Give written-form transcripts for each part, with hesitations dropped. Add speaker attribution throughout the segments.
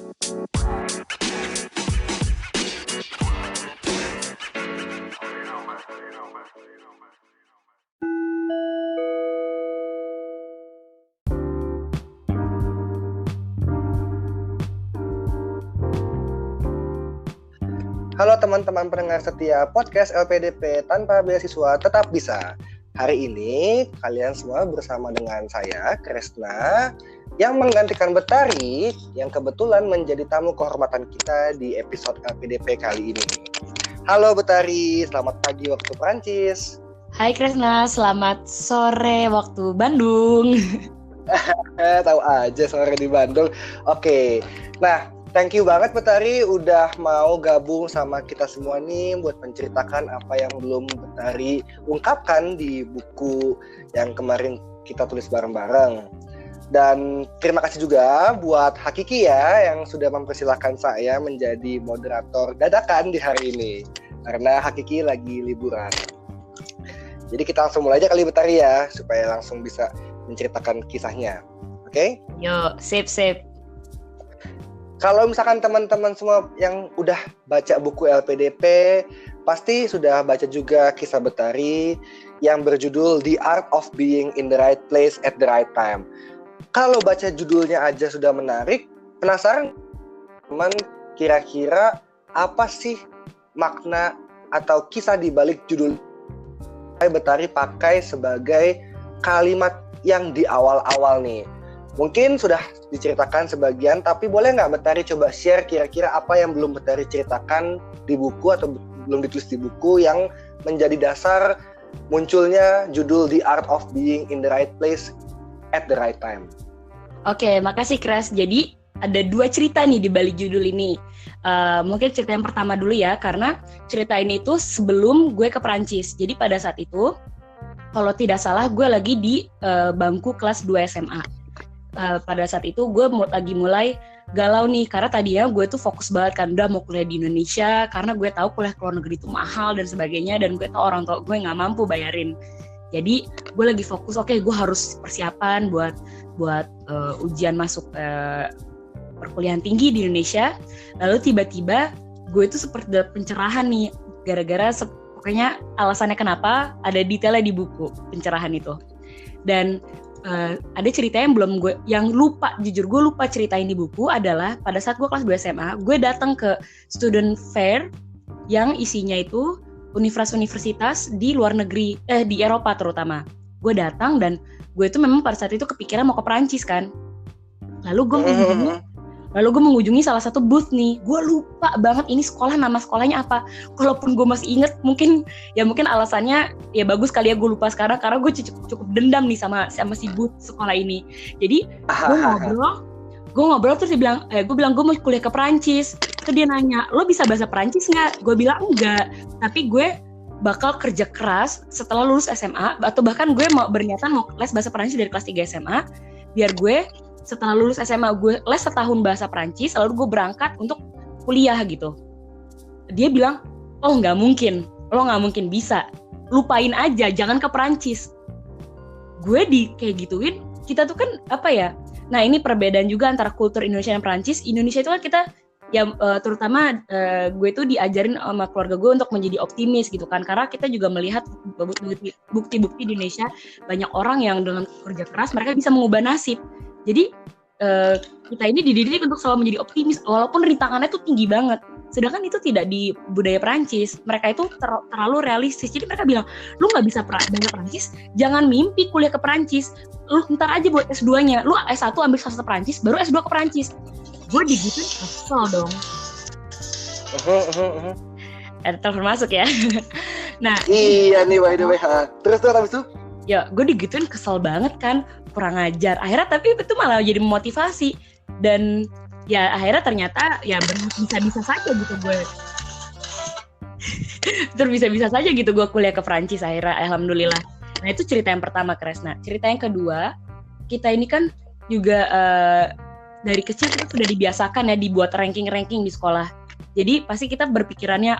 Speaker 1: Halo teman-teman pendengar setia podcast LPDP Tanpa Beasiswa Tetap Bisa. Hari ini kalian semua bersama dengan saya, Kresna, yang menggantikan Betari yang kebetulan menjadi tamu kehormatan kita di episode LPDP kali ini. Halo Betari, selamat pagi waktu Perancis.
Speaker 2: Hai Kresna, selamat sore waktu Bandung.
Speaker 1: Tahu aja sore di Bandung. Oke, nah thank you banget Betari udah mau gabung sama kita semua nih buat menceritakan apa yang belum Betari ungkapkan di buku yang kemarin kita tulis bareng-bareng. Dan terima kasih juga buat Hakiki ya yang sudah mempersilahkan saya menjadi moderator dadakan di hari ini karena Hakiki lagi liburan. Jadi kita langsung mulai aja kali Betari ya supaya langsung bisa menceritakan kisahnya. Oke?
Speaker 2: Yuk, sip.
Speaker 1: Kalau misalkan teman-teman semua yang udah baca buku LPDP, pasti sudah baca juga kisah Betari yang berjudul The Art of Being in the Right Place at the Right Time. Kalau baca judulnya aja sudah menarik, penasaran teman kira-kira apa sih makna atau kisah di balik judul Betari pakai sebagai kalimat yang di awal-awal nih. Mungkin sudah diceritakan sebagian, tapi boleh nggak Betari coba share kira-kira apa yang belum Betari ceritakan di buku atau belum ditulis di buku yang menjadi dasar munculnya judul The Art of Being in the Right Place at the Right Time.
Speaker 2: Oke, makasih Kres. Jadi ada 2 cerita nih di balik judul ini. Mungkin cerita yang pertama dulu ya, karena cerita ini itu sebelum gue ke Perancis. Jadi pada saat itu, kalau tidak salah gue lagi di bangku kelas 2 SMA. Pada saat itu gue lagi mulai galau nih karena tadinya gue tuh fokus banget kan udah mau kuliah di Indonesia karena gue tahu kuliah ke luar negeri itu mahal dan sebagainya dan gue tahu orang tua gue nggak mampu bayarin. Jadi gue lagi fokus gue harus persiapan buat ujian masuk perkuliahan tinggi di Indonesia. Lalu tiba-tiba gue tuh seperti dapat pencerahan nih gara-gara pokoknya alasannya kenapa ada detailnya di buku pencerahan itu. Dan ada cerita yang jujur gue lupa ceritain di buku adalah pada saat gue kelas 2 SMA, gue datang ke student fair yang isinya itu universitas di luar negeri, di Eropa terutama. Gue datang dan gue itu memang pada saat itu kepikiran mau ke Perancis kan. Lalu gue mengunjungi salah satu booth nih. Gue lupa banget ini nama sekolahnya apa. Kalaupun gue masih inget, mungkin alasannya ya bagus kali ya gue lupa sekarang karena gue cukup dendam nih sama si booth sekolah ini. Jadi gue ngobrol terus gue bilang gue mau kuliah ke Perancis. Terus dia nanya, lo bisa bahasa Perancis nggak? Gue bilang enggak, tapi gue bakal kerja keras setelah lulus SMA atau bahkan gue mau berniatan mau les bahasa Perancis dari kelas 3 SMA biar gue setelah lulus SMA gue les setahun bahasa Perancis, lalu gue berangkat untuk kuliah gitu. Dia bilang, lo nggak mungkin bisa, lupain aja, jangan ke Perancis. Gue kayak gituin, kita tuh kan apa ya? Nah ini perbedaan juga antara kultur Indonesia dan Perancis. Indonesia itu kan kita ya terutama gue tuh diajarin sama keluarga gue untuk menjadi optimis gitu kan, karena kita juga melihat bukti-bukti di Indonesia banyak orang yang dengan kerja keras mereka bisa mengubah nasib. Jadi kita ini dididik untuk selalu menjadi optimis walaupun rintangannya tuh tinggi banget. Sedangkan itu tidak di budaya Perancis. Mereka itu terlalu realistis. Jadi mereka bilang, lu nggak bisa bahasa Perancis, jangan mimpi kuliah ke Perancis. Lu ntar aja buat S2-nya. Lu S1 ambil sastra Perancis, baru S2 ke Perancis. Gue digituin kesel dong. Telepon masuk ya. Nah,
Speaker 1: iya nih by the way. Terus habis itu?
Speaker 2: Ya, gue digituin kesel banget kan, kurang ajar. Akhirnya tapi itu malah jadi memotivasi dan ya akhirnya ternyata ya bisa-bisa saja gitu gue. Terus bisa-bisa saja gitu gue kuliah ke Perancis akhirnya, alhamdulillah. Nah itu cerita yang pertama Kresna. Cerita yang kedua, kita ini kan juga dari kecil kita sudah dibiasakan ya dibuat ranking-ranking di sekolah. Jadi pasti kita berpikirannya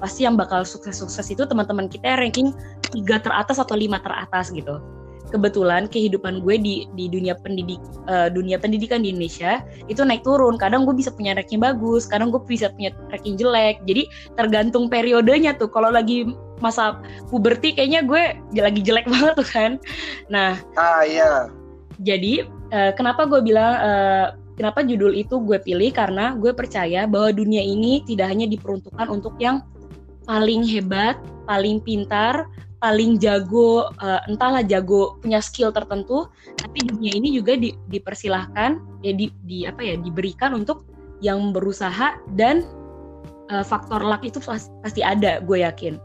Speaker 2: pasti yang bakal sukses-sukses itu teman-teman kita ranking 3 teratas atau 5 teratas gitu. kebetulan kehidupan gue di dunia pendidikan di Indonesia itu naik turun. Kadang gue bisa punya ranking bagus, kadang gue bisa punya ranking jelek. Jadi tergantung periodenya tuh. Kalau lagi masa puberti kayaknya gue lagi jelek banget tuh kan. Nah,
Speaker 1: iya.
Speaker 2: Jadi kenapa gue bilang kenapa judul itu gue pilih, karena gue percaya bahwa dunia ini tidak hanya diperuntukkan untuk yang paling hebat, paling pintar, paling jago, entahlah jago punya skill tertentu, tapi dunia ini juga dipersilahkan ya diberikan untuk yang berusaha, dan faktor luck itu pasti ada, gue yakin.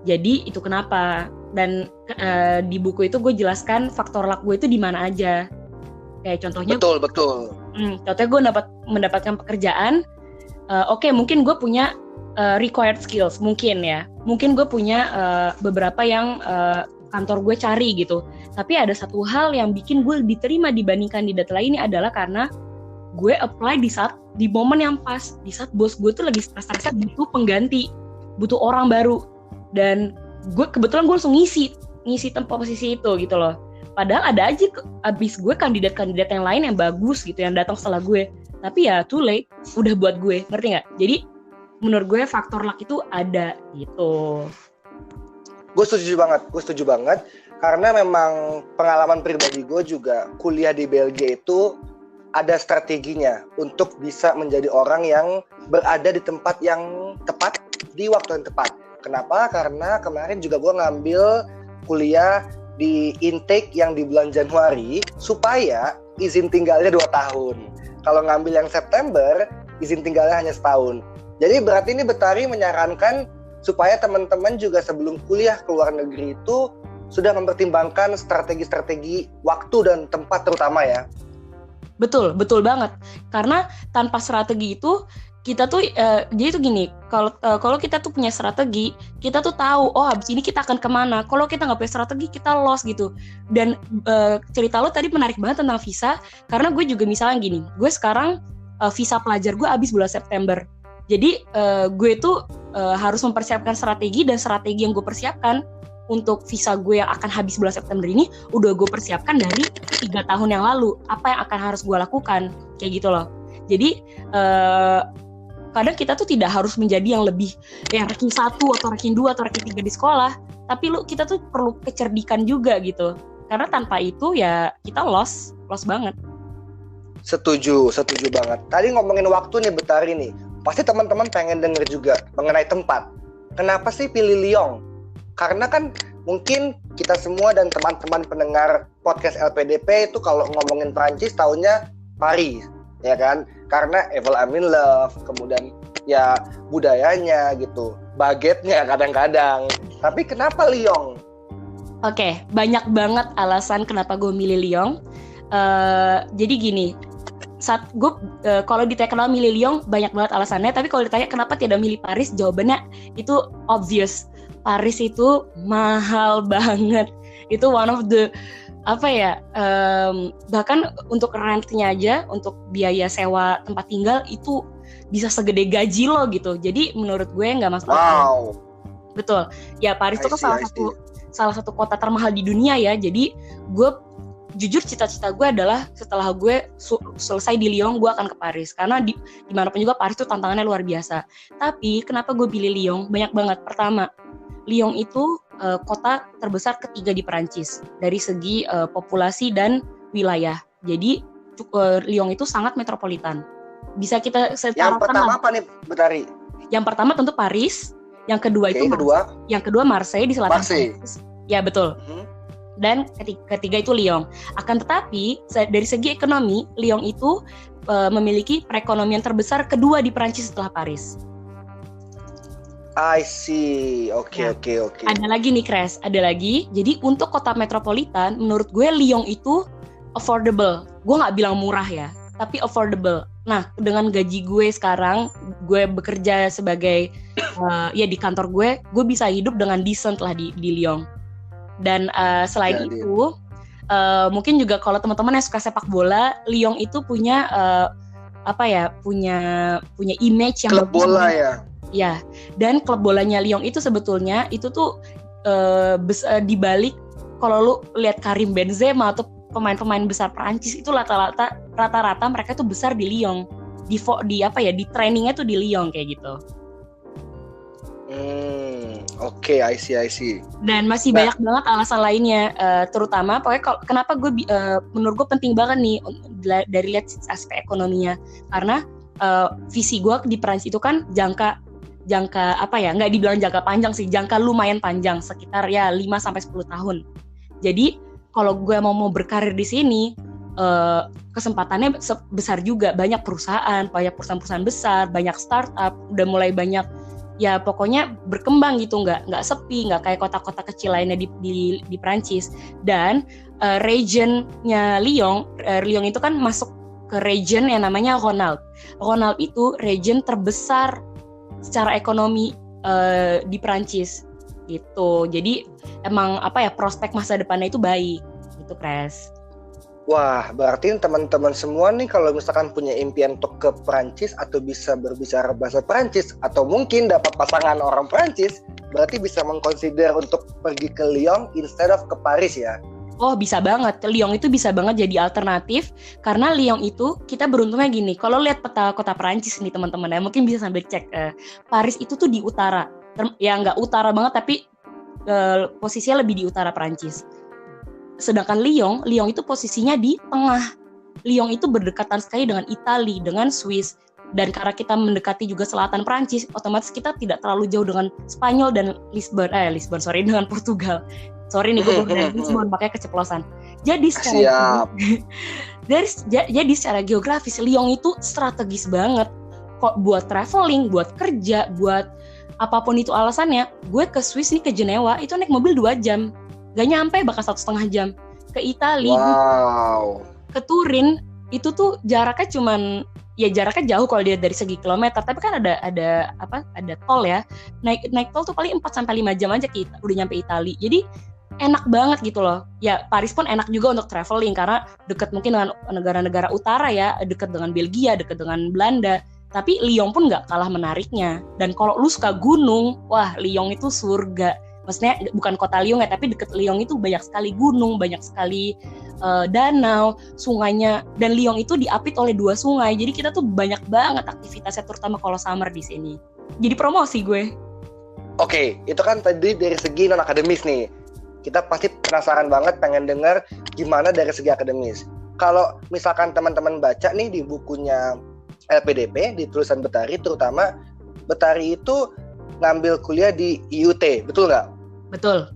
Speaker 2: Jadi itu kenapa, dan di buku itu gue jelaskan faktor luck gue itu di mana aja. Kayak contohnya
Speaker 1: betul.
Speaker 2: Contohnya gue mendapatkan pekerjaan, oke, mungkin gue punya required skills, mungkin gue punya beberapa yang kantor gue cari gitu. Tapi ada satu hal yang bikin gue diterima dibanding kandidat lainnya adalah karena gue apply di momen yang pas, di saat bos gue tuh lagi stres-stresnya butuh pengganti, butuh orang baru, dan gue kebetulan gue langsung ngisi tempat posisi itu gitu loh. Padahal ada aja abis gue kandidat-kandidat yang lain yang bagus gitu yang datang setelah gue, tapi ya too late, udah buat gue, ngerti nggak? Jadi menurut gue faktor luck itu ada gitu.
Speaker 1: Gue setuju banget karena memang pengalaman pribadi gue juga kuliah di Belgia itu ada strateginya untuk bisa menjadi orang yang berada di tempat yang tepat di waktu yang tepat. Kenapa? Karena kemarin juga gue ngambil kuliah di intake yang di bulan Januari supaya izin tinggalnya 2 tahun. Kalau ngambil yang September, izin tinggalnya hanya setahun. Jadi berarti ini Betari menyarankan supaya teman-teman juga sebelum kuliah ke luar negeri itu sudah mempertimbangkan strategi-strategi waktu dan tempat terutama ya.
Speaker 2: Betul banget. Karena tanpa strategi itu kita tuh jadi tuh gini, kalau kita tuh punya strategi, kita tuh tahu habis ini kita akan kemana. Kalau kita nggak punya strategi, kita lost gitu. Dan cerita lo tadi menarik banget tentang visa, karena gue juga misalnya gini, gue sekarang visa pelajar gue habis bulan September. Jadi gue tuh harus mempersiapkan strategi, dan strategi yang gue persiapkan untuk visa gue yang akan habis bulan September ini udah gue persiapkan dari 3 tahun yang lalu. Apa yang akan harus gue lakukan, kayak gitu loh. Jadi kadang kita tuh tidak harus menjadi yang lebih ranking 1 atau ranking 2 atau ranking 3 di sekolah, tapi kita tuh perlu kecerdikan juga gitu. Karena tanpa itu ya kita lost banget.
Speaker 1: Setuju banget. Tadi ngomongin waktu nih Betari nih. Pasti teman-teman pengen denger juga mengenai tempat. Kenapa sih pilih Lyon? Karena kan mungkin kita semua dan teman-teman pendengar podcast LPDP itu kalau ngomongin Prancis taunya Paris, ya kan? Karena Eiffel I'm in love, kemudian ya budayanya gitu, bagetnya kadang-kadang. Tapi kenapa Lyon?
Speaker 2: Oke, banyak banget alasan kenapa gue milih Lyon. Jadi gini, saat gue kalau ditanya kenapa milih Lyon, banyak banget alasannya. Tapi kalau ditanya kenapa tidak milih Paris, jawabannya itu obvious. Paris itu mahal banget. Itu one of the bahkan untuk rentnya aja, untuk biaya sewa tempat tinggal itu bisa segede gaji lo gitu. Jadi menurut gue nggak masuk akal.
Speaker 1: Wow.
Speaker 2: Betul. Ya Paris itu kan salah satu kota termahal di dunia ya. Jadi gue jujur cita-cita gue adalah setelah gue selesai di Lyon, gue akan ke Paris. Karena dimanapun juga Paris itu tantangannya luar biasa. Tapi kenapa gue pilih Lyon? Banyak banget. Pertama, Lyon itu kota terbesar ketiga di Perancis dari segi populasi dan wilayah. Jadi Lyon itu sangat metropolitan. Bisa kita
Speaker 1: Yang pertama apa nih Betari?
Speaker 2: Yang pertama tentu Paris, yang kedua yang kedua Marseille di selatan Prancis. Ya betul. Dan ketiga itu Lyon. Akan tetapi dari segi ekonomi, Lyon itu memiliki perekonomian terbesar kedua di Perancis setelah Paris.
Speaker 1: I see. Oke.
Speaker 2: Ada lagi nih Kres, ada lagi. Jadi untuk kota metropolitan, menurut gue Lyon itu affordable. Gue nggak bilang murah ya, tapi affordable. Nah, dengan gaji gue sekarang, gue bekerja sebagai di kantor gue bisa hidup dengan decent lah di Lyon. Dan selain itu, mungkin juga kalau teman-teman yang suka sepak bola, Lyon itu punya punya image yang
Speaker 1: klub bola ya.
Speaker 2: Ya, dan klub bolanya Lyon itu sebetulnya itu tuh di balik kalau lu lihat Karim Benzema atau pemain-pemain besar Prancis itu rata-rata mereka tuh besar di Lyon. Di trainingnya tuh di Lyon kayak gitu.
Speaker 1: Oke, I see.
Speaker 2: Dan masih banyak banget alasan lainnya, terutama pokoknya kenapa menurut gue penting banget nih dari lihat aspek ekonominya, karena visi gue di Prancis itu kan jangka nggak dibilang jangka panjang sih, jangka lumayan panjang, sekitar ya 5-10 tahun. Jadi kalau gue mau berkarir di sini, kesempatannya besar juga, banyak perusahaan besar, banyak startup, udah mulai banyak. Ya pokoknya berkembang gitu, nggak sepi, nggak kayak kota-kota kecil lainnya di Prancis. Dan regionnya Lyon itu kan masuk ke region yang namanya Rhône-Alpes. Rhône-Alpes itu region terbesar secara ekonomi di Prancis gitu. Jadi emang prospek masa depannya itu baik gitu, Pres.
Speaker 1: Wah, berarti teman-teman semua nih kalau misalkan punya impian untuk ke Prancis atau bisa berbicara bahasa Prancis atau mungkin dapat pasangan orang Prancis, berarti bisa mengconsider untuk pergi ke Lyon instead of ke Paris ya?
Speaker 2: Oh, bisa banget. Lyon itu bisa banget jadi alternatif, karena Lyon itu kita beruntungnya gini, kalau lihat peta kota Prancis nih teman-teman ya, mungkin bisa sambil cek, Paris itu tuh di utara, ya nggak utara banget tapi posisinya lebih di utara Prancis. Sedangkan Lyon itu posisinya di tengah. Lyon itu berdekatan sekali dengan Italia, dengan Swiss, dan karena kita mendekati juga selatan Prancis, otomatis kita tidak terlalu jauh dengan Spanyol dan dengan Portugal. Sorry nih, gue belum dari Lisbon, makanya keceplosan. Jadi secara geografis Lyon itu strategis banget. Kok buat traveling, buat kerja, buat apapun itu alasannya. Gue ke Swiss nih, ke Jenewa itu naik mobil 2 jam. Gak nyampe, bahkan 1,5 jam. Ke Italia, ke Turin, itu tuh jaraknya jaraknya jauh kalau dia dari segi kilometer, tapi kan ada tol ya. Naik tol tuh paling 4-5 jam aja udah nyampe Italia. Jadi enak banget gitu loh. Ya Paris pun enak juga untuk traveling karena dekat mungkin dengan negara-negara utara ya, dekat dengan Belgia, dekat dengan Belanda. Tapi Lyon pun nggak kalah menariknya. Dan kalau lu suka gunung, wah Lyon itu surga. Maksudnya bukan kota Lyon ya, tapi dekat Lyon itu banyak sekali gunung, banyak sekali danau, sungainya, dan Lyon itu diapit oleh 2 sungai. Jadi kita tuh banyak banget aktivitasnya, terutama kalau summer di sini. Jadi promosi gue.
Speaker 1: Oke, itu kan tadi dari segi non akademis nih. Kita pasti penasaran banget, pengen dengar gimana dari segi akademis. Kalau misalkan teman-teman baca nih di bukunya LPDP, di tulisan Betari, terutama Betari itu ngambil kuliah di IUT, betul nggak?
Speaker 2: Betul.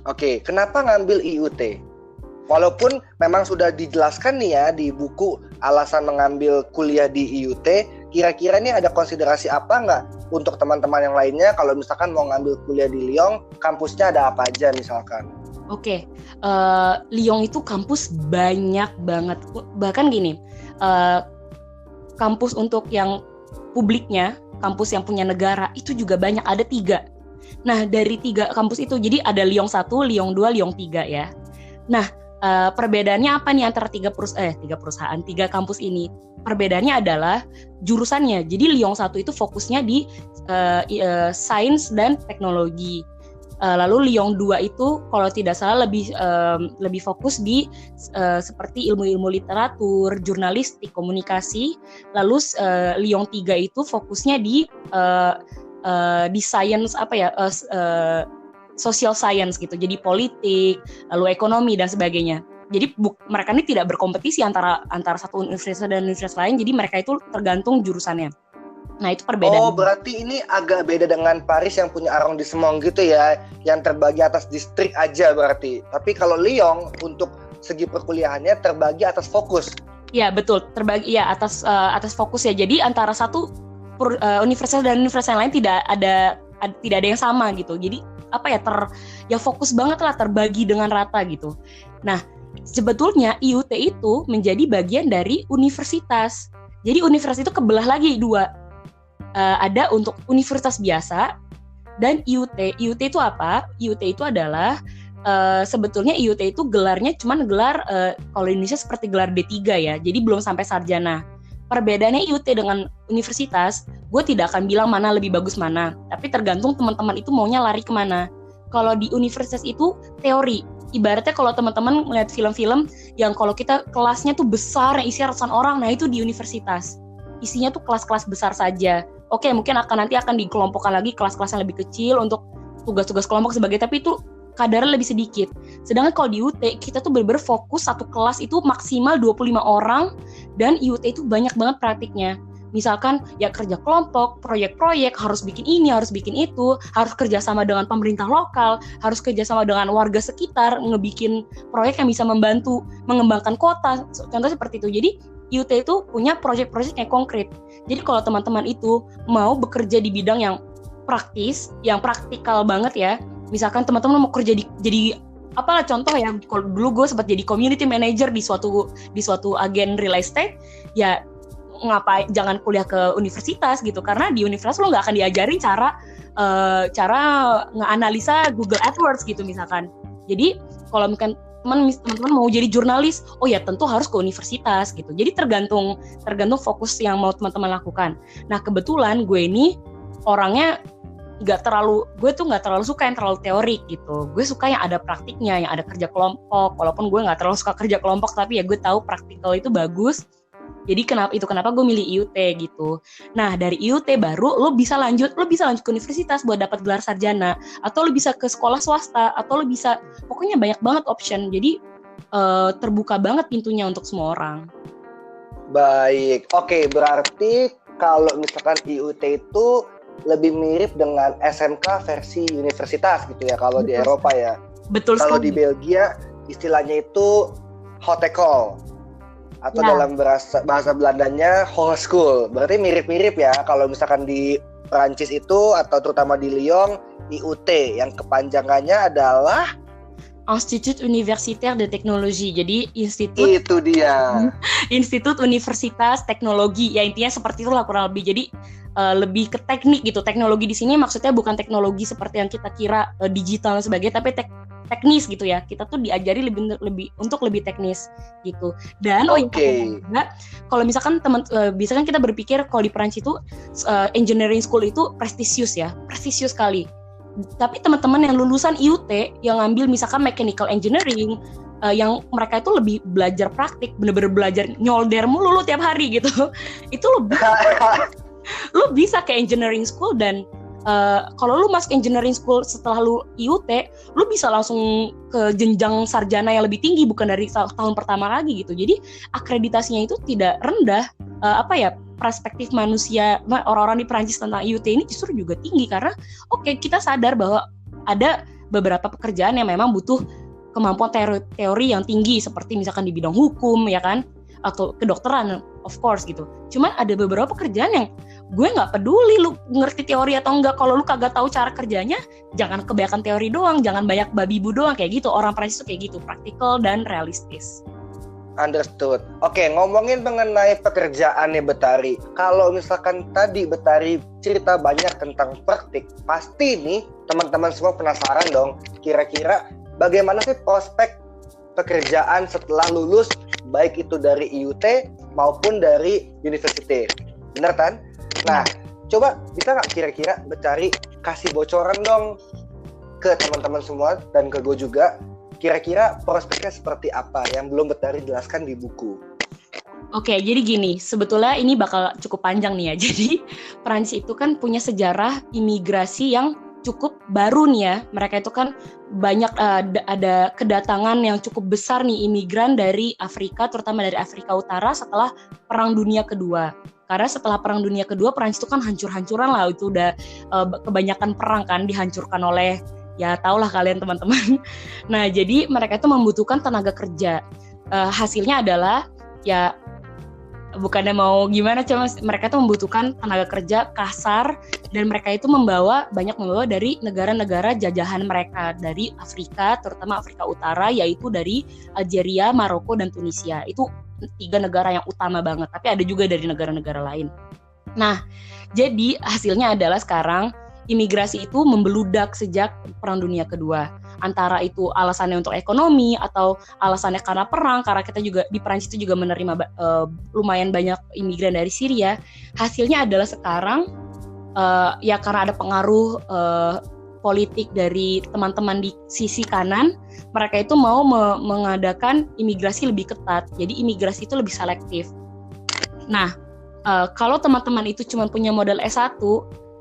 Speaker 1: Oke, kenapa ngambil IUT? Walaupun memang sudah dijelaskan nih ya di buku alasan mengambil kuliah di IUT, kira-kira nih ada konsiderasi apa nggak untuk teman-teman yang lainnya kalau misalkan mau ngambil kuliah di Lyon, kampusnya ada apa aja misalkan?
Speaker 2: Oke, Lyon itu kampus banyak banget. Bahkan gini, kampus untuk yang publiknya, kampus yang punya negara itu juga banyak, ada 3. Nah dari 3 kampus itu, jadi ada Lyon 1, Lyon 2, Lyon 3 ya. Nah perbedaannya apa nih antara 3 kampus ini? Perbedaannya adalah jurusannya. Jadi Lyon 1 itu fokusnya di sains dan teknologi. Lalu Lyon 2 itu kalau tidak salah lebih fokus di seperti ilmu-ilmu literatur, jurnalistik, komunikasi. Lalu Lyon 3 itu fokusnya di science social science gitu. Jadi politik, lalu ekonomi dan sebagainya. Jadi mereka ini tidak berkompetisi antara satu universitas dan universitas lain. Jadi mereka itu tergantung jurusannya. Nah itu perbedaan.
Speaker 1: Oh berarti ini agak beda dengan Paris yang punya arrondissement gitu ya, yang terbagi atas distrik aja berarti. Tapi kalau Lyon untuk segi perkuliahannya terbagi atas fokus.
Speaker 2: Iya betul, terbagi ya atas fokus ya. Jadi antara satu universitas dan universitas yang lain tidak ada yang sama gitu. Jadi fokus banget lah, terbagi dengan rata gitu. Nah sebetulnya IUT itu menjadi bagian dari universitas. Jadi universitas itu kebelah lagi 2. Ada untuk universitas biasa dan IUT. IUT itu apa? IUT itu adalah sebetulnya IUT itu gelarnya cuman gelar kalau di Indonesia seperti gelar D3 ya. Jadi belum sampai sarjana. Perbedaannya IUT dengan universitas, gue tidak akan bilang mana lebih bagus mana, tapi tergantung teman-teman itu maunya lari kemana. Kalau di universitas itu teori, ibaratnya kalau teman-teman melihat film-film yang kalau kita kelasnya tuh besar, yang isinya ratusan orang, nah itu di universitas. Isinya tuh kelas-kelas besar saja. Oke, mungkin nanti akan dikelompokkan lagi kelas-kelas yang lebih kecil untuk tugas-tugas kelompok sebagai, tapi itu kadarnya lebih sedikit. Sedangkan kalau di UT, kita tuh bener-bener fokus satu kelas itu maksimal 25 orang, dan IUT itu banyak banget praktiknya. Misalkan ya kerja kelompok, proyek-proyek, harus bikin ini, harus bikin itu, harus kerjasama dengan pemerintah lokal, harus kerjasama dengan warga sekitar, ngebikin proyek yang bisa membantu mengembangkan kota, contoh seperti itu. Jadi IUT itu punya proyek-proyek yang konkret. Jadi kalau teman-teman itu mau bekerja di bidang yang praktis, yang praktikal banget ya, misalkan teman-teman mau kerja jadi apalah contoh ya, kalau dulu gue sempat jadi community manager di suatu agen real estate, ya jangan kuliah ke universitas gitu, karena di universitas lo nggak akan diajarin cara ngeanalisa Google AdWords gitu misalkan. Jadi kalau mungkin teman-teman mau jadi jurnalis, oh ya tentu harus ke universitas gitu. Jadi tergantung fokus yang mau teman-teman lakukan. Nah kebetulan gue ini orangnya gue tuh nggak terlalu suka yang terlalu teori gitu. Gue suka yang ada praktiknya, yang ada kerja kelompok. Walaupun gue nggak terlalu suka kerja kelompok, tapi ya gue tahu praktikal itu bagus. Jadi kenapa gue milih IUT gitu. Nah dari IUT baru lo bisa lanjut ke universitas buat dapat gelar sarjana, atau lo bisa ke sekolah swasta, atau lo bisa, pokoknya banyak banget option. Jadi terbuka banget pintunya untuk semua orang.
Speaker 1: Baik, oke, berarti kalau misalkan IUT itu lebih mirip dengan SMK versi universitas gitu ya kalau di Eropa ya.
Speaker 2: Betul sekali.
Speaker 1: Kalau di Belgia istilahnya itu Hotekol, atau dalam bahasa Belandanya Hogeschool. Berarti mirip-mirip ya kalau misalkan di Perancis itu, atau terutama di Lyon, IUT yang kepanjangannya adalah
Speaker 2: Institut Universitaire de Technologie. Jadi
Speaker 1: itu dia.
Speaker 2: Institut Universitas Teknologi. Ya intinya seperti itulah kurang lebih. Jadi lebih ke teknik gitu. Teknologi di sini maksudnya bukan teknologi seperti yang kita kira digital dan sebagainya, tapi teknis gitu ya. Kita tuh diajari lebih teknis gitu. Dan kalau misalkan biasanya kita berpikir kalau di Perancis itu engineering school itu prestisius sekali. Tapi teman-teman yang lulusan IUT yang ngambil misalkan mechanical engineering, yang mereka itu lebih belajar praktik, bener-bener belajar nyolder mulu tiap hari gitu. Itu lu bisa ke engineering school, dan kalau lu masuk engineering school setelah lu IUT, lu bisa langsung ke jenjang sarjana yang lebih tinggi, bukan dari tahun pertama lagi gitu. Jadi akreditasinya itu tidak rendah. Perspektif manusia orang-orang di Perancis tentang IUT ini justru juga tinggi, karena kita sadar bahwa ada beberapa pekerjaan yang memang butuh kemampuan teori yang tinggi, seperti misalkan di bidang hukum ya kan, atau kedokteran of course gitu. Cuman ada beberapa pekerjaan yang gue nggak peduli lu ngerti teori atau enggak, kalau lu kagak tahu cara kerjanya, jangan kebanyakan teori doang, jangan banyak babi bu doang kayak gitu. Orang Perancis tuh kayak gitu, praktikal dan realistis.
Speaker 1: Understood. Oke, ngomongin mengenai pekerjaannya Betari. Kalau misalkan tadi Betari cerita banyak tentang praktik, pasti nih teman-teman semua penasaran dong, kira-kira bagaimana sih prospek pekerjaan setelah lulus, baik itu dari IUT maupun dari universitas. Benar kan? Nah, coba bisa nggak kira-kira Betari kasih bocoran dong ke teman-teman semua dan ke gue juga, kira-kira prospeknya seperti apa yang belum Betari jelaskan di buku?
Speaker 2: Oke, jadi gini, sebetulnya ini bakal cukup panjang nih ya. Jadi Perancis itu kan punya sejarah imigrasi yang cukup baru nih ya. Mereka itu kan banyak ada kedatangan yang cukup besar nih imigran dari Afrika, terutama dari Afrika Utara setelah Perang Dunia Kedua. Karena setelah Perang Dunia Kedua, Perancis itu kan hancur-hancuran lah, itu udah kebanyakan perang kan dihancurkan oleh, ya tahulah kalian teman-teman. Nah jadi mereka itu membutuhkan tenaga kerja. Hasilnya adalah ya bukannya mau gimana, cuma mereka itu membutuhkan tenaga kerja kasar, dan mereka itu membawa dari negara-negara jajahan mereka dari Afrika, terutama Afrika Utara, yaitu dari Algeria, Maroko, dan Tunisia. Itu 3 negara yang utama banget, tapi ada juga dari negara-negara lain. Nah jadi hasilnya adalah sekarang imigrasi itu membeludak sejak Perang Dunia Kedua. Antara itu alasannya untuk ekonomi, atau alasannya karena perang, karena kita juga di Perancis itu juga menerima lumayan banyak imigran dari Syria. Hasilnya adalah sekarang ya karena ada pengaruh politik dari teman-teman di sisi kanan, mereka itu mau mengadakan imigrasi lebih ketat. Jadi imigrasi itu lebih selektif. Nah, kalau teman-teman itu cuma punya modal S1,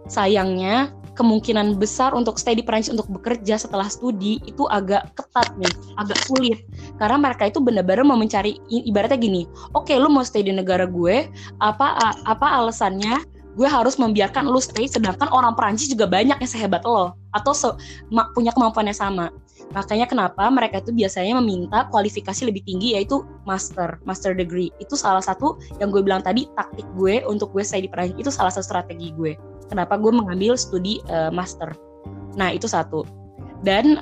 Speaker 2: sayangnya kemungkinan besar untuk stay di Perancis untuk bekerja setelah studi itu agak ketat nih, agak sulit. Karena mereka itu benar-benar mau mencari, ibaratnya gini, oke, lu mau stay di negara gue, apa alasannya gue harus membiarkan lu stay, sedangkan orang Perancis juga banyak yang sehebat lo, atau punya kemampuan yang sama. Makanya kenapa mereka itu biasanya meminta kualifikasi lebih tinggi, yaitu master degree. Itu salah satu yang gue bilang tadi, taktik gue untuk gue stay di Perancis, itu salah satu strategi gue. Kenapa gue mengambil studi master. Nah, itu satu. Dan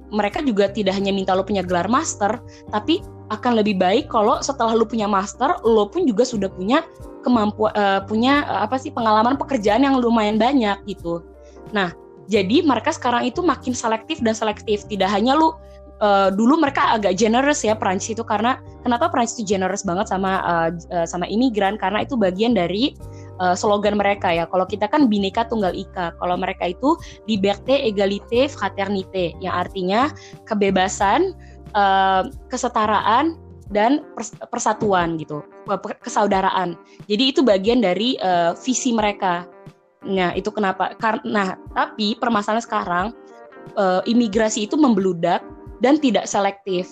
Speaker 2: mereka juga tidak hanya minta lo punya gelar master, tapi akan lebih baik kalau setelah lo punya master, lo pun juga sudah punya kemampuan, pengalaman pekerjaan yang lumayan banyak gitu. Nah, jadi mereka sekarang itu makin selektif dan selektif. Tidak hanya lo, dulu mereka agak generous ya Perancis itu, karena kenapa Perancis itu generous banget sama imigran, karena itu bagian dari slogan mereka ya. Kalau kita kan Bhinneka Tunggal Ika, kalau mereka itu liberté, égalité, fraternité, yang artinya kebebasan, kesetaraan, dan persatuan gitu, kesaudaraan. Jadi itu bagian dari visi mereka. Nah, itu kenapa? Karena tapi permasalahan sekarang imigrasi itu membeludak dan tidak selektif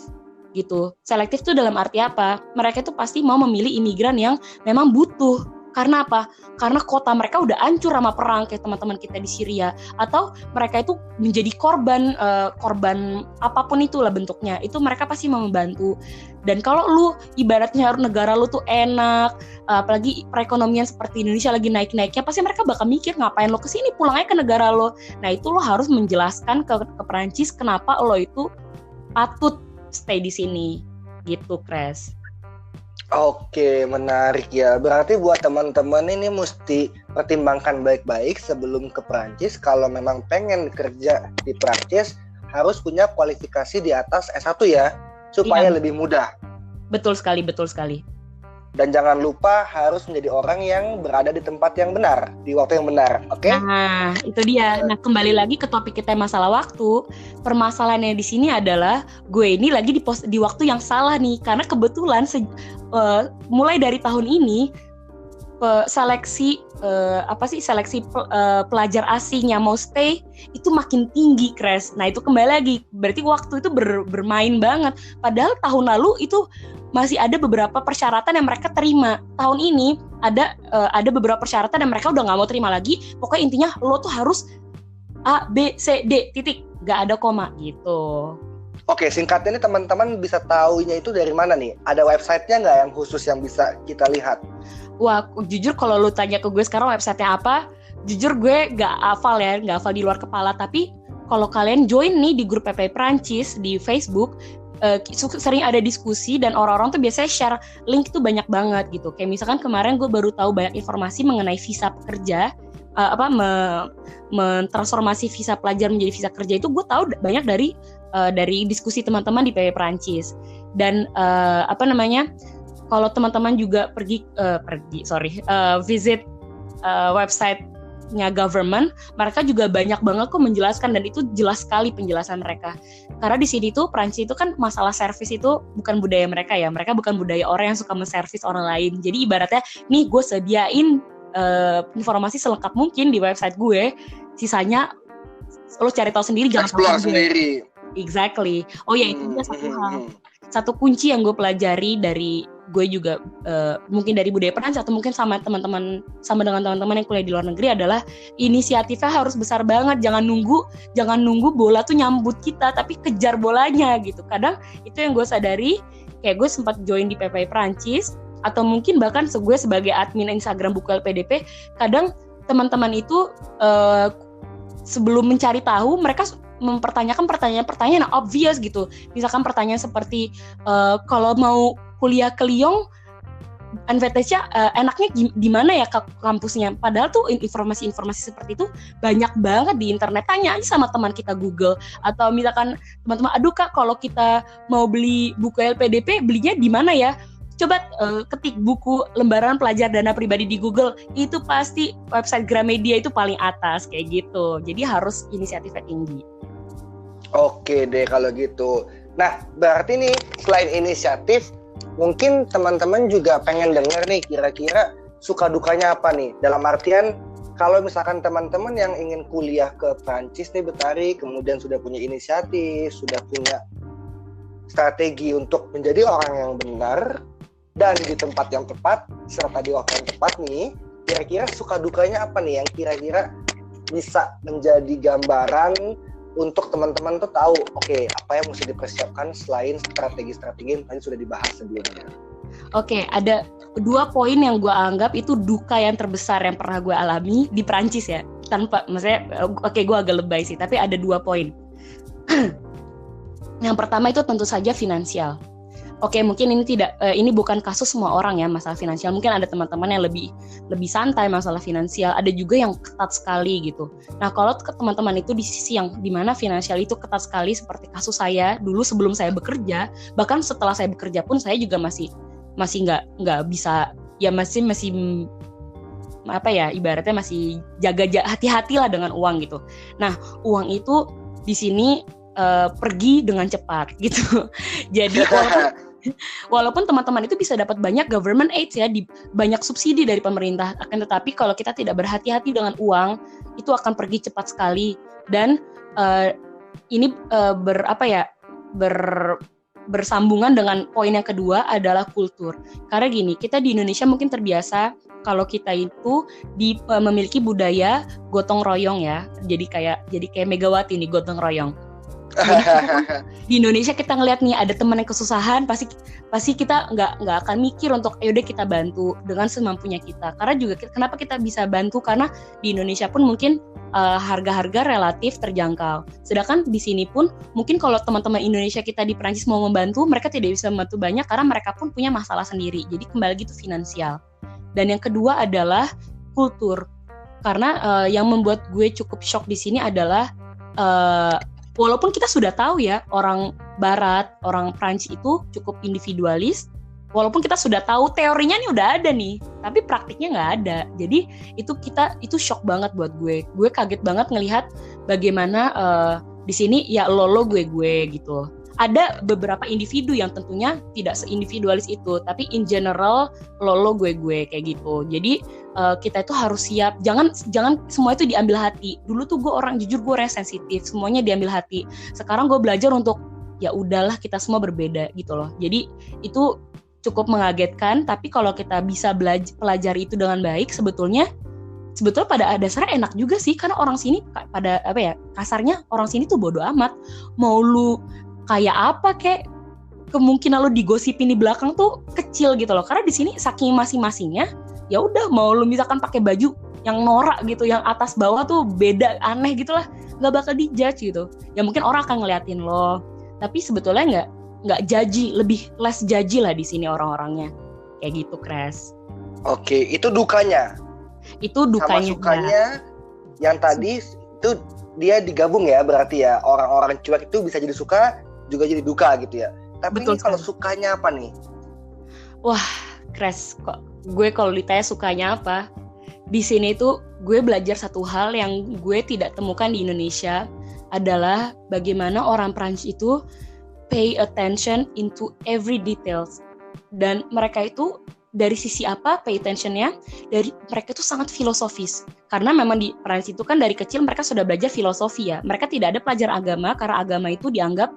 Speaker 2: gitu. Selektif itu dalam arti apa? Mereka itu pasti mau memilih imigran yang memang butuh. Karena apa? Karena kota mereka udah hancur sama perang, kayak teman-teman kita di Syria, atau mereka itu menjadi korban apapun itulah bentuknya, itu mereka pasti mau membantu. Dan kalau lu ibaratnya negara lu tuh enak, apalagi perekonomian seperti Indonesia lagi naik-naiknya, pasti mereka bakal mikir ngapain lo kesini, pulang aja ke negara lo. Nah, itu lo harus menjelaskan ke Perancis kenapa lo itu patut stay di sini gitu, Kres.
Speaker 1: Oke, menarik ya. Berarti buat teman-teman ini mesti pertimbangkan baik-baik sebelum ke Perancis. Kalau memang pengen kerja di Perancis, harus punya kualifikasi di atas S1 ya, supaya lebih mudah.
Speaker 2: Betul sekali, betul sekali.
Speaker 1: Dan jangan lupa harus menjadi orang yang berada di tempat yang benar, di waktu yang benar, oke?
Speaker 2: Nah, itu dia. Nah, kembali lagi ke topik kita masalah waktu. Permasalahannya di sini adalah gue ini lagi di waktu yang salah nih, karena kebetulan mulai dari tahun ini seleksi pelajar asing yang mau stay itu makin tinggi, Kres. Nah, itu kembali lagi, berarti waktu itu bermain banget. Padahal tahun lalu itu masih ada beberapa persyaratan yang mereka terima. Tahun ini ada beberapa persyaratan yang mereka udah nggak mau terima lagi. Pokoknya intinya lo tuh harus A, B, C, D, titik, nggak ada koma gitu.
Speaker 1: Oke, singkatnya ini teman-teman bisa taunya itu dari mana nih? Ada websitenya nggak yang khusus yang bisa kita lihat?
Speaker 2: Wah, jujur kalau lu tanya ke gue sekarang websitenya apa, jujur gue nggak hafal di luar kepala. Tapi kalau kalian join nih di grup PPI Perancis di Facebook, sering ada diskusi dan orang-orang tuh biasanya share link tuh banyak banget gitu. Kayak misalkan kemarin gue baru tahu banyak informasi mengenai visa pekerja, mentransformasi visa pelajar menjadi visa kerja, itu gue tahu banyak dari diskusi teman-teman di PPI Perancis. Dan kalau teman-teman juga visit website-nya government, mereka juga banyak banget kok menjelaskan, dan itu jelas sekali penjelasan mereka. Karena di sini tuh Prancis itu kan masalah servis itu bukan budaya mereka ya. Mereka bukan budaya orang yang suka menservis orang lain. Jadi ibaratnya nih gue sediain informasi selengkap mungkin di website gue. Sisanya lo cari tahu sendiri, jangan
Speaker 1: explore sendiri.
Speaker 2: Exactly. Oh ya, itu juga satu hal. Satu kunci yang gue pelajari dari gue juga mungkin dari budaya Perancis atau mungkin sama dengan teman-teman yang kuliah di luar negeri adalah inisiatifnya harus besar banget. Jangan nunggu bola tuh nyambut kita, tapi kejar bolanya gitu. Kadang itu yang gue sadari, kayak gue sempat join di PPI Perancis atau mungkin bahkan gue sebagai admin Instagram Buku LPDP, kadang teman-teman itu sebelum mencari tahu mereka mempertanyakan pertanyaan-pertanyaan yang obvious gitu. Misalkan pertanyaan seperti kalau mau kuliah ke Lyon, NVT-nya enaknya di mana ya kampusnya? Padahal tuh informasi-informasi seperti itu banyak banget di internet. Tanya aja sama teman kita Google. Atau misalkan teman-teman, aduh Kak, kalau kita mau beli buku LPDP, belinya di mana ya? Coba ketik buku lembaran pelajar dana pribadi di Google, itu pasti website Gramedia itu paling atas kayak gitu. Jadi harus inisiatifnya tinggi.
Speaker 1: Oke deh kalau gitu. Nah, berarti nih selain inisiatif, mungkin teman-teman juga pengen denger nih kira-kira suka dukanya apa nih? Dalam artian kalau misalkan teman-teman yang ingin kuliah ke Prancis nih Betari, kemudian sudah punya inisiatif, sudah punya strategi untuk menjadi orang yang benar dan di tempat yang tepat serta di waktu yang tepat nih, kira-kira suka dukanya apa nih yang kira-kira bisa menjadi gambaran untuk teman-teman tuh tahu, oke, apa yang mesti dipersiapkan selain strategi-strategi yang tadi sudah dibahas sebelumnya.
Speaker 2: Oke, ada 2 poin yang gue anggap itu duka yang terbesar yang pernah gue alami di Prancis ya. Maksudnya, gue agak lebay sih, tapi ada 2 poin. Yang pertama itu tentu saja finansial. Oke, mungkin ini bukan kasus semua orang ya masalah finansial. Mungkin ada teman-teman yang lebih santai masalah finansial. Ada juga yang ketat sekali gitu. Nah, kalau teman-teman itu di sisi yang dimana finansial itu ketat sekali, seperti kasus saya dulu sebelum saya bekerja, bahkan setelah saya bekerja pun saya juga masih nggak bisa, ya masih apa ya, ibaratnya masih hati-hati lah dengan uang gitu. Nah, uang itu di sini pergi dengan cepat gitu. Jadi walaupun teman-teman itu bisa dapat banyak government aid ya, banyak subsidi dari pemerintah, akan tetapi kalau kita tidak berhati-hati dengan uang, itu akan pergi cepat sekali. Dan ini bersambungan dengan poin yang kedua adalah kultur. Karena gini, kita di Indonesia mungkin terbiasa kalau kita itu memiliki budaya gotong royong ya. Jadi kayak Megawati nih, gotong royong. Di Indonesia kita ngelihat nih ada teman yang kesusahan, pasti kita nggak akan mikir untuk yaudah kita bantu dengan semampunya kita. Karena juga kenapa kita bisa bantu, karena di Indonesia pun mungkin harga-harga relatif terjangkau. Sedangkan di sini pun mungkin kalau teman-teman Indonesia kita di Perancis mau membantu, mereka tidak bisa membantu banyak karena mereka pun punya masalah sendiri. Jadi kembali gitu finansial. Dan yang kedua adalah kultur. Karena yang membuat gue cukup shock di sini adalah walaupun kita sudah tahu ya, orang Barat, orang Prancis itu cukup individualis, walaupun kita sudah tahu teorinya nih udah ada nih, tapi praktiknya nggak ada. Jadi itu shock banget buat gue. Gue kaget banget ngelihat bagaimana di sini ya lo gue gitu. Ada beberapa individu yang tentunya tidak seindividualis itu, tapi in general lo gue kayak gitu. Jadi kita itu harus siap, jangan semua itu diambil hati. Dulu tuh gue orang sensitif, semuanya diambil hati. Sekarang gue belajar untuk ya udahlah, kita semua berbeda gitu loh. Jadi itu cukup mengagetkan, tapi kalau kita bisa pelajari itu dengan baik, sebetulnya pada dasarnya enak juga sih, karena orang sini pada kasarnya orang sini tuh bodo amat. Mau lu kayak apa kek, kemungkinan lo digosipin di belakang tuh kecil gitu loh. Karena di sini saking masing-masingnya, ya udah mau lo misalkan pakai baju yang norak gitu, yang atas bawah tuh beda aneh gitulah, nggak bakal dijudge gitu. Ya mungkin orang akan ngeliatin lo, tapi sebetulnya nggak judgy, lebih less judgy lah di sini orang-orangnya. Kayak gitu, Kres.
Speaker 1: Oke, itu dukanya.
Speaker 2: Itu dukanya.
Speaker 1: Sama sukanya yang tadi itu dia digabung ya, berarti ya orang-orang cuek itu bisa jadi suka juga jadi duka gitu ya. Tapi ini kalau sukanya apa nih?
Speaker 2: Wah, Kres, kok gue kalau ditanya sukanya apa, di sini tuh gue belajar satu hal yang gue tidak temukan di Indonesia, adalah bagaimana orang Prancis itu pay attention into every details. Dan mereka itu dari sisi apa pay attention-nya? Dari mereka itu sangat filosofis. Karena memang di Prancis itu kan dari kecil mereka sudah belajar filosofi ya. Mereka tidak ada pelajaran agama karena agama itu dianggap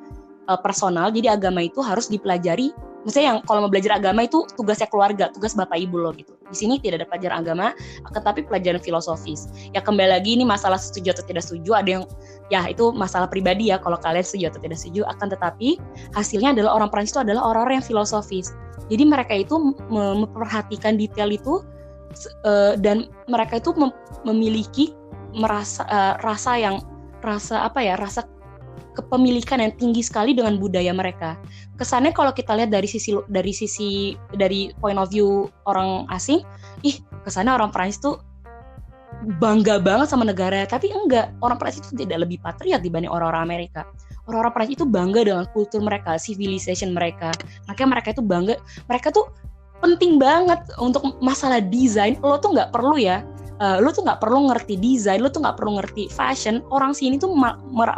Speaker 2: personal. Jadi agama itu harus dipelajari. Maksudnya yang kalau mau belajar agama itu tugasnya keluarga, tugas bapak ibu lo gitu. Di sini tidak ada pelajaran agama, tetapi pelajaran filosofis. Ya kembali lagi ini masalah setuju atau tidak setuju. Ada yang ya itu masalah pribadi ya kalau kalian setuju atau tidak setuju. Akan tetapi hasilnya adalah orang Prancis itu adalah orang-orang yang filosofis. Jadi mereka itu memperhatikan detail itu dan mereka itu memiliki rasa kepemilikan yang tinggi sekali dengan budaya mereka. Kesannya kalau kita lihat dari point of view orang asing, kesannya orang Prancis tuh bangga banget sama negara, tapi enggak. Orang Prancis itu tidak lebih patriot dibanding orang-orang Amerika. Orang-orang Prancis itu bangga dengan kultur mereka, civilization mereka. Makanya mereka itu bangga, mereka tuh penting banget untuk masalah desain. Lo tuh nggak perlu ya, lo tuh nggak perlu ngerti desain, lo tuh nggak perlu ngerti fashion. Orang sini tuh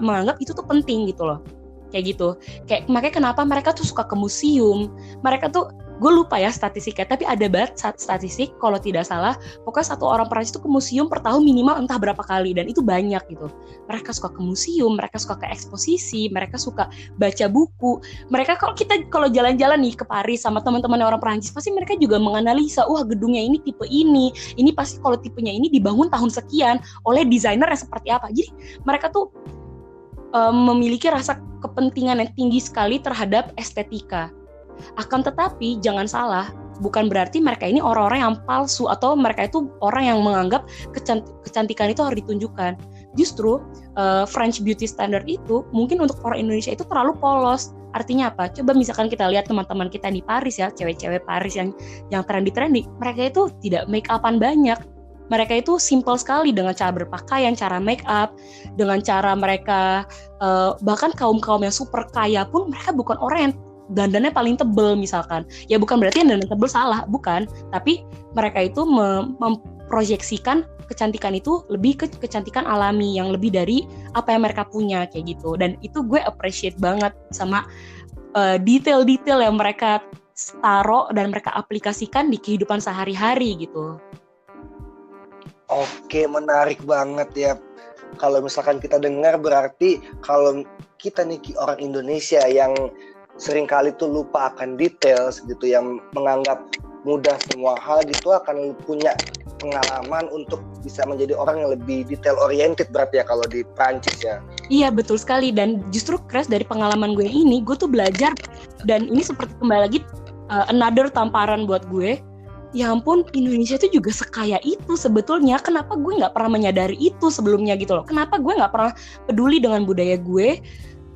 Speaker 2: menganggap itu tuh penting gitu loh, kayak gitu. Kayak makanya kenapa mereka tuh suka ke museum. Mereka tuh, gue lupa ya statistiknya, tapi ada banget statistik kalau tidak salah, pokoknya satu orang Perancis itu ke museum per tahun minimal entah berapa kali, dan itu banyak gitu. Mereka suka ke museum, mereka suka ke eksposisi, mereka suka baca buku. Mereka kalau jalan-jalan nih ke Paris sama teman-teman orang Perancis, pasti mereka juga menganalisa, wah gedungnya ini tipe ini pasti kalau tipenya ini dibangun tahun sekian oleh desainer yang seperti apa. Jadi mereka tuh memiliki rasa kepentingan yang tinggi sekali terhadap estetika. Akan tetapi jangan salah, bukan berarti mereka ini orang-orang yang palsu atau mereka itu orang yang menganggap kecantikan itu harus ditunjukkan. Justru French beauty standard itu mungkin untuk orang Indonesia itu terlalu polos. Artinya apa? Coba misalkan kita lihat teman-teman kita di Paris ya, cewek-cewek Paris yang trendy, mereka itu tidak make upan banyak. Mereka itu simple sekali dengan cara berpakaian, cara make up, dengan cara mereka bahkan kaum-kaum yang super kaya pun mereka bukan orang yang dandannya paling tebel misalkan. Ya bukan berarti yang dandan tebel salah, bukan. Tapi mereka itu memproyeksikan kecantikan itu lebih ke kecantikan alami yang lebih dari apa yang mereka punya kayak gitu. Dan itu gue appreciate banget sama detail-detail yang mereka taruh dan mereka aplikasikan di kehidupan sehari-hari gitu.
Speaker 1: Oke, menarik banget ya. Kalau misalkan kita dengar berarti kalau kita nih orang Indonesia yang seringkali tuh lupa akan detail gitu, yang menganggap mudah semua hal gitu, akan punya pengalaman untuk bisa menjadi orang yang lebih detail oriented berarti ya kalau di Prancis ya.
Speaker 2: Iya betul sekali, dan justru Kres dari pengalaman gue ini, gue tuh belajar, dan ini seperti kembali lagi another tamparan buat gue. Ya ampun, Indonesia itu juga sekaya itu sebetulnya. Kenapa gue nggak pernah menyadari itu sebelumnya gitu loh? Kenapa gue nggak pernah peduli dengan budaya gue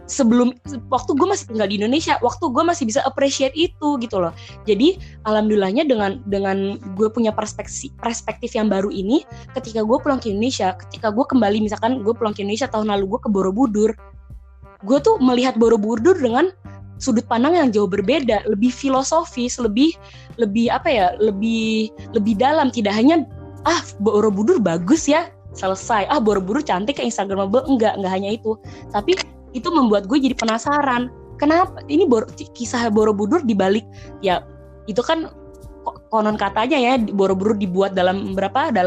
Speaker 2: sebelum waktu gue masih tinggal di Indonesia, waktu gue masih bisa appreciate itu gitu loh. Jadi alhamdulillahnya dengan gue punya perspektif yang baru ini, ketika gue pulang ke Indonesia, ketika gue kembali misalkan gue pulang ke Indonesia tahun lalu, gue ke Borobudur, gue tuh melihat Borobudur dengan sudut pandang yang jauh berbeda, lebih filosofis, lebih apa ya, lebih dalam. Tidak hanya Borobudur bagus ya, selesai. Borobudur cantik kayak Instagramable, enggak hanya itu. Tapi itu membuat gue jadi penasaran. Kenapa ini kisah Borobudur dibalik ya itu kan konon katanya ya Borobudur dibuat dalam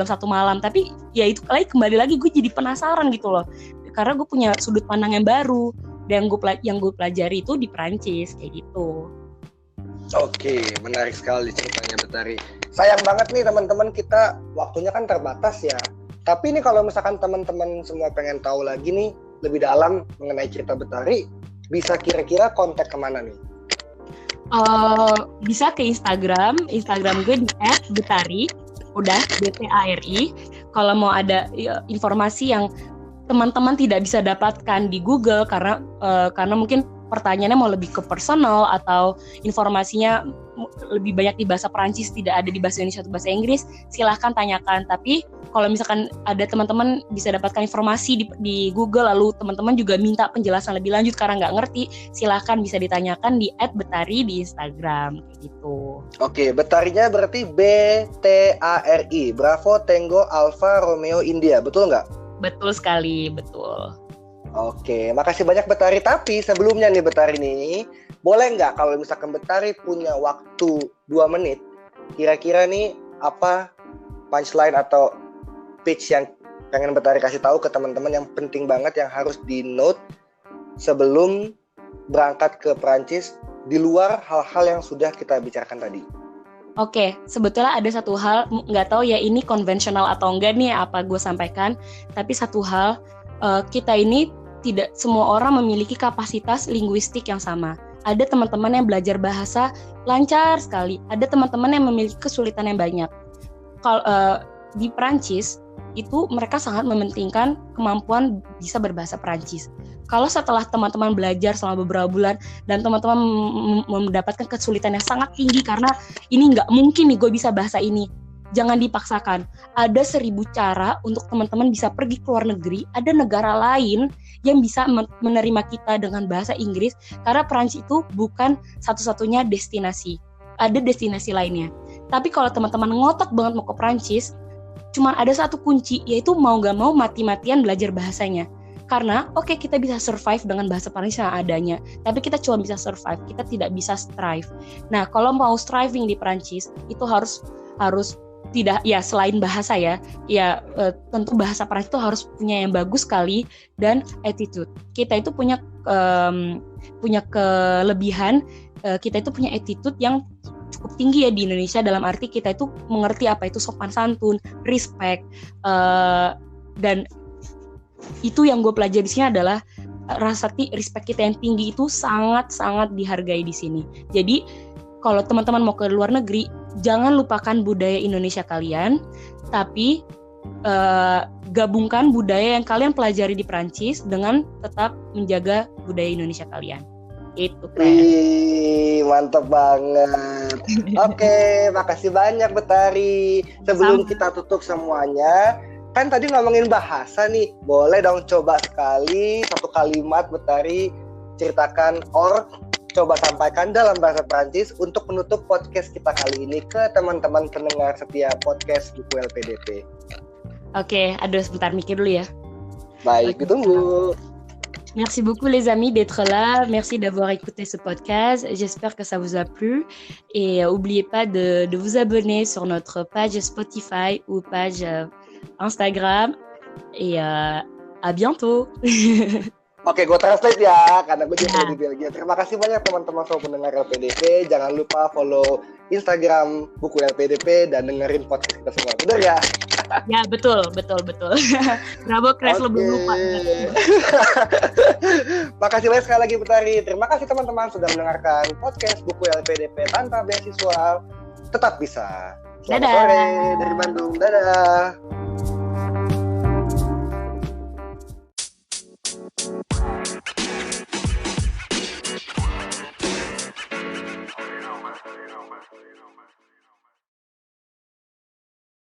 Speaker 2: satu malam. Tapi ya itu kembali lagi gue jadi penasaran gitu loh. Karena gue punya sudut pandang yang baru. Dan yang gue pelajari itu di Prancis kayak gitu.
Speaker 1: Oke, menarik sekali ceritanya Betari. Sayang banget nih teman-teman, kita waktunya kan terbatas ya. Tapi ini kalau misalkan teman-teman semua pengen tahu lagi nih lebih dalam mengenai cerita Betari, bisa kira-kira kontak kemana nih?
Speaker 2: Bisa ke Instagram gue di @betari, udah BTARI. Kalau mau ada informasi yang teman-teman tidak bisa dapatkan di Google karena mungkin pertanyaannya mau lebih ke personal atau informasinya lebih banyak di bahasa Perancis, tidak ada di bahasa Indonesia atau bahasa Inggris, silahkan tanyakan. Tapi kalau misalkan ada teman-teman bisa dapatkan informasi di Google, lalu teman-teman juga minta penjelasan lebih lanjut karena nggak ngerti, silahkan bisa ditanyakan di @betari di Instagram gitu.
Speaker 1: Oke, Betarinya berarti BTARI, Bravo Tango Alpha Romeo India, betul nggak?
Speaker 2: Betul sekali, betul.
Speaker 1: Oke, makasih banyak Betari. Tapi sebelumnya nih Betari nih, boleh nggak kalau misalkan Betari punya waktu 2 menit, kira-kira nih apa punchline atau pitch yang pengen Betari kasih tahu ke teman-teman yang penting banget yang harus di note sebelum berangkat ke Prancis di luar hal-hal yang sudah kita bicarakan tadi?
Speaker 2: Oke, sebetulnya ada satu hal, nggak tahu ya ini konvensional atau enggak nih apa gue sampaikan, tapi satu hal, kita ini tidak semua orang memiliki kapasitas linguistik yang sama. Ada teman-teman yang belajar bahasa lancar sekali, ada teman-teman yang memiliki kesulitan yang banyak. Kalau di Perancis itu mereka sangat mementingkan kemampuan bisa berbahasa Perancis. Kalau setelah teman-teman belajar selama beberapa bulan dan teman-teman mendapatkan kesulitan yang sangat tinggi karena ini nggak mungkin nih gue bisa bahasa ini, jangan dipaksakan. Ada 1000 cara untuk teman-teman bisa pergi ke luar negeri. Ada negara lain yang bisa menerima kita dengan bahasa Inggris karena Perancis itu bukan satu-satunya destinasi. ada destinasi lainnya. Tapi kalau teman-teman ngotot banget mau ke Prancis, cuma ada satu kunci, yaitu mau gak mau mati-matian belajar bahasanya. Karena kita bisa survive dengan bahasa Prancis yang adanya, tapi kita cuma bisa survive, kita tidak bisa strive. Nah, kalau mau striving di Prancis itu harus tidak, ya selain bahasa tentu bahasa Prancis itu harus punya yang bagus sekali dan attitude. Kita itu punya kelebihan, kita itu punya attitude yang cukup tinggi ya di Indonesia, dalam arti kita itu mengerti apa itu sopan santun, respect, dan itu yang gue pelajari di sini adalah rasa respect kita yang tinggi itu sangat-sangat dihargai di sini. Jadi kalau teman-teman mau ke luar negeri, jangan lupakan budaya Indonesia kalian, tapi gabungkan budaya yang kalian pelajari di Prancis dengan tetap menjaga budaya Indonesia kalian. Itu
Speaker 1: Wih, mantap banget. Oke, makasih banyak Betari. Sebelum kita tutup semuanya, kan tadi ngomongin bahasa nih, boleh dong coba sekali satu kalimat Betari ceritakan coba sampaikan dalam bahasa Prancis untuk menutup podcast kita kali ini ke teman-teman pendengar setiap podcast Buku LPDP.
Speaker 2: Oke, aduh sebentar mikir dulu ya.
Speaker 1: Baik, ditunggu.
Speaker 2: Merci beaucoup les amis d'être là, merci d'avoir écouté ce podcast, j'espère que ça vous a plu et n'oubliez pas de vous abonner sur notre page Spotify ou page Instagram et à bientôt.
Speaker 1: Oke, gue translate ya, karena gue juga di Belgia. Terima kasih banyak teman-teman semua pendengar LPDP. Jangan lupa follow Instagram Buku LPDP dan dengerin podcast kita semua. Bener ya?
Speaker 2: Ya, betul. Bravo, Kres, lo belum lupa.
Speaker 1: Makasih banyak sekali lagi Betari. Terima kasih teman-teman sudah mendengarkan podcast Buku LPDP tanpa beasiswa. Tetap bisa. Selamat sore dari Bandung. Dadah.